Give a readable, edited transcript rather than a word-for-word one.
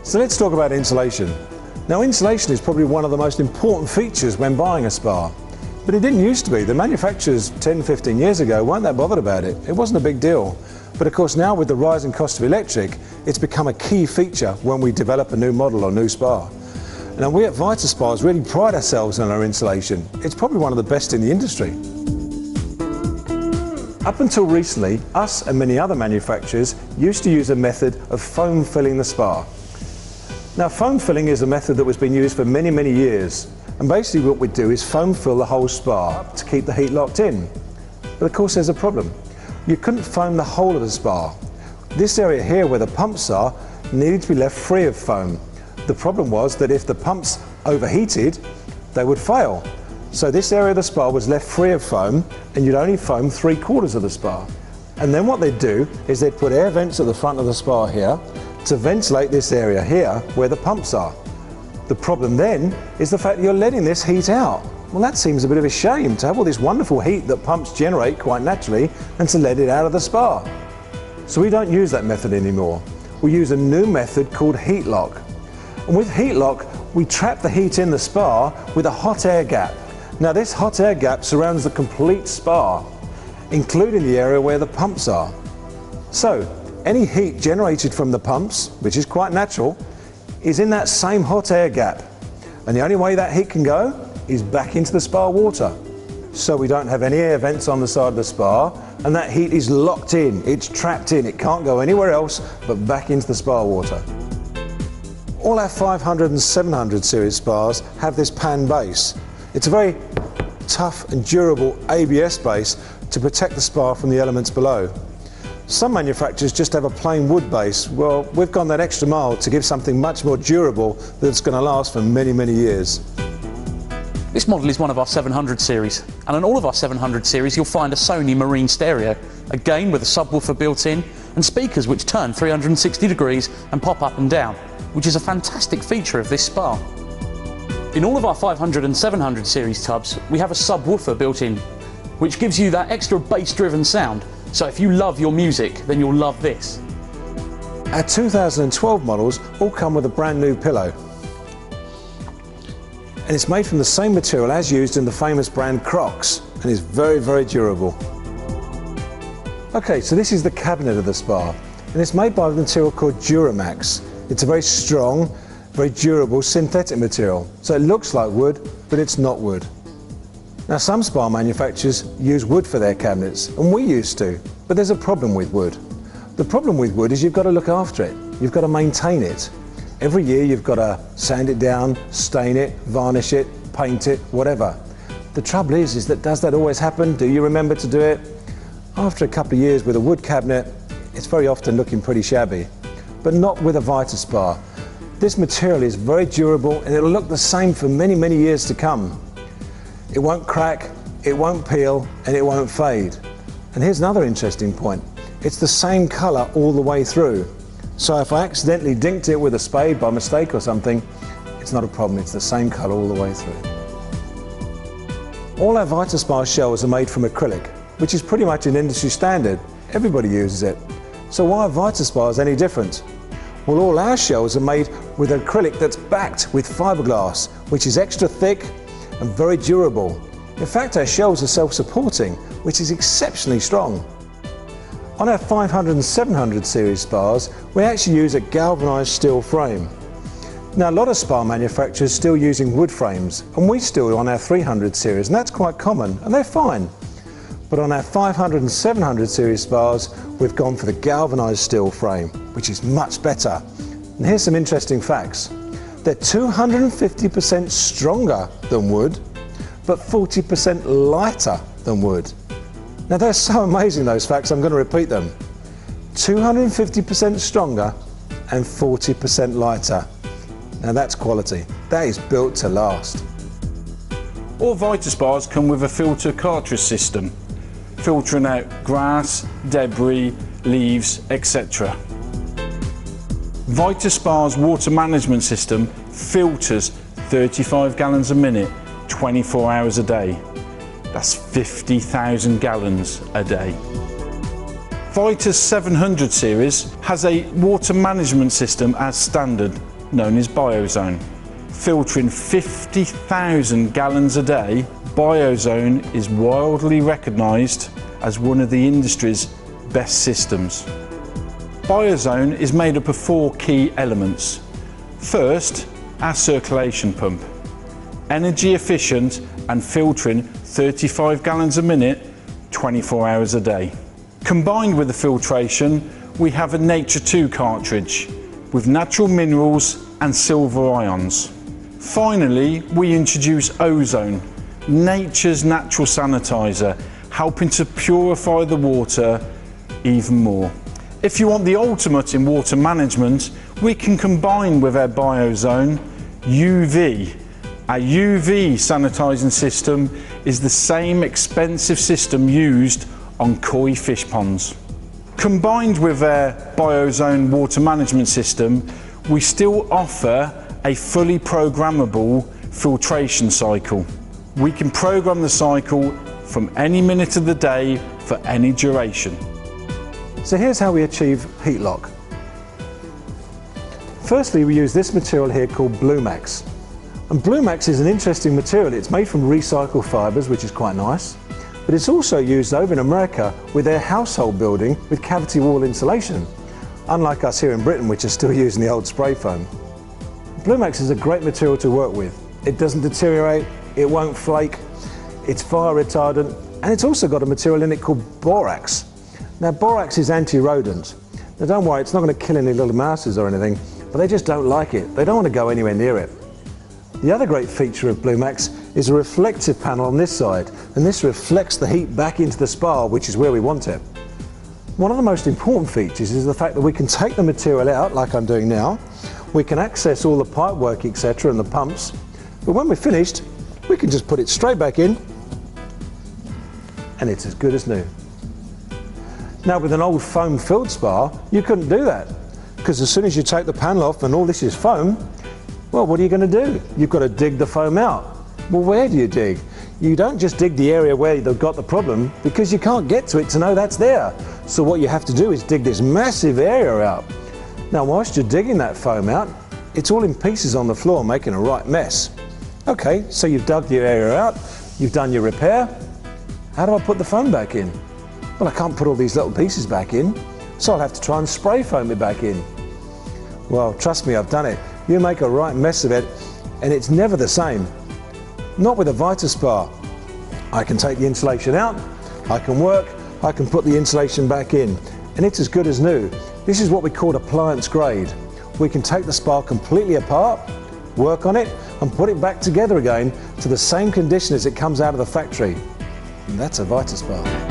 So let's talk about insulation. Now, insulation is probably one of the most important features when buying a spa, but it didn't used to be. The manufacturers 10, 15 years ago weren't that bothered about it. It wasn't a big deal. But of course now with the rising cost of electric, it's become a key feature when we develop a new model or new spa. Now we at Vita Spas really pride ourselves on our insulation. It's probably one of the best in the industry. Up until recently, us and many other manufacturers used to use a method of foam filling the spa. Now foam filling is a method that was being used for many, many years. And basically what we do is foam fill the whole spa to keep the heat locked in. But of course there's a problem. You couldn't foam the whole of the spa. This area here where the pumps are needed to be left free of foam. The problem was that if the pumps overheated, they would fail. So this area of the spa was left free of foam, and you'd only foam 3/4 of the spa. And then what they'd do is they'd put air vents at the front of the spa here to ventilate this area here where the pumps are. The problem then is the fact that you're letting this heat out. Well, that seems a bit of a shame to have all this wonderful heat that pumps generate quite naturally and to let it out of the spa. So we don't use that method anymore. We use a new method called heat lock. And with heat lock, we trap the heat in the spa with a hot air gap. Now this hot air gap surrounds the complete spa, including the area where the pumps are. So any heat generated from the pumps, which is quite natural, is in that same hot air gap. And the only way that heat can go is back into the spa water. So we don't have any air vents on the side of the spa, and that heat is locked in, it's trapped in, it can't go anywhere else but back into the spa water. All our 500 and 700 series spas have this pan base. It's a very tough and durable ABS base to protect the spa from the elements below. Some manufacturers just have a plain wood base. Well, we've gone that extra mile to give something much more durable that's going to last for many, many years. This model is one of our 700 series, and on all of our 700 series you'll find a Sony marine stereo, again with a subwoofer built in and speakers which turn 360 degrees and pop up and down, which is a fantastic feature of this spa. In all of our 500 and 700 series tubs we have a subwoofer built in, which gives you that extra bass-driven sound. So if you love your music, then you'll love this. Our 2012 models all come with a brand new pillow. And it's made from the same material as used in the famous brand Crocs, and is very, very durable. Okay, so this is the cabinet of the spa, and it's made by a material called Duramax. It's a very strong, very durable synthetic material. So it looks like wood, but it's not wood. Now some spa manufacturers use wood for their cabinets, and we used to, but there's a problem with wood. The problem with wood is you've got to look after it, you've got to maintain it. Every year you've got to sand it down, stain it, varnish it, paint it, whatever. The trouble is that does that always happen? Do you remember to do it? After a couple of years with a wood cabinet, it's very often looking pretty shabby, but not with a Vita Spa. This material is very durable and it'll look the same for many, many years to come. It won't crack, it won't peel, and it won't fade. And here's another interesting point. It's the same colour all the way through. So if I accidentally dinked it with a spade by mistake or something, it's not a problem, it's the same colour all the way through. All our Vita Spa shelves are made from acrylic, which is pretty much an industry standard. Everybody uses it. So why are Vita Spas any different? Well, all our shelves are made with acrylic that's backed with fiberglass, which is extra thick and very durable. In fact, our shelves are self-supporting, which is exceptionally strong. On our 500 and 700 series spas, we actually use a galvanised steel frame. Now, a lot of spa manufacturers still using wood frames, and we still on our 300 series, and that's quite common, and they're fine. But on our 500 and 700 series spas, we've gone for the galvanised steel frame, which is much better. And here's some interesting facts. They're 250% stronger than wood, but 40% lighter than wood. Now they're so amazing, those facts, I'm going to repeat them. 250% stronger and 40% lighter. Now that's quality. That is built to last. All Vita Spas come with a filter cartridge system, filtering out grass, debris, leaves, etc. Vita Spa's water management system filters 35 gallons a minute, 24 hours a day. That's 50,000 gallons a day. Vita's 700 series has a water management system as standard, known as Biozone. Filtering 50,000 gallons a day, Biozone is widely recognised as one of the industry's best systems. Biozone is made up of 4 key elements. First, our circulation pump. Energy efficient and filtering 35 gallons a minute, 24 hours a day. Combined with the filtration, we have a Nature 2 cartridge with natural minerals and silver ions. Finally, we introduce ozone, nature's natural sanitizer, helping to purify the water even more. If you want the ultimate in water management, we can combine with our Biozone UV. Our UV sanitising system is the same expensive system used on koi fish ponds. Combined with our Biozone water management system, we still offer a fully programmable filtration cycle. We can program the cycle from any minute of the day for any duration. So here's how we achieve heat lock. Firstly, we use this material here called Bluemax. And Bluemax is an interesting material. It's made from recycled fibres, which is quite nice, but it's also used over in America with their household building with cavity wall insulation, unlike us here in Britain, which are still using the old spray foam. Bluemax is a great material to work with. It doesn't deteriorate, it won't flake, it's fire retardant, and it's also got a material in it called borax. Now, borax is anti-rodent. Now, don't worry, it's not going to kill any little mouses or anything, but they just don't like it. They don't want to go anywhere near it. The other great feature of Bluemax is a reflective panel on this side, and this reflects the heat back into the spa, which is where we want it. One of the most important features is the fact that we can take the material out, like I'm doing now. We can access all the pipe work, etc., and the pumps, but when we're finished, we can just put it straight back in, and it's as good as new. Now, with an old foam-filled spa, you couldn't do that, because as soon as you take the panel off and all this is foam, well, what are you going to do? You've got to dig the foam out. Well, where do you dig? You don't just dig the area where they've got the problem, because you can't get to it to know that's there. So what you have to do is dig this massive area out. Now, whilst you're digging that foam out, it's all in pieces on the floor, making a right mess. Okay, so you've dug the area out, you've done your repair. How do I put the foam back in? Well, I can't put all these little pieces back in, so I'll have to try and spray foam it back in. Well, trust me, I've done it. You make a right mess of it, and it's never the same. Not with a Vita Spa. I can take the insulation out, I can work, I can put the insulation back in, and it's as good as new. This is what we call appliance grade. We can take the spa completely apart, work on it, and put it back together again to the same condition as it comes out of the factory. And that's a Vita Spa.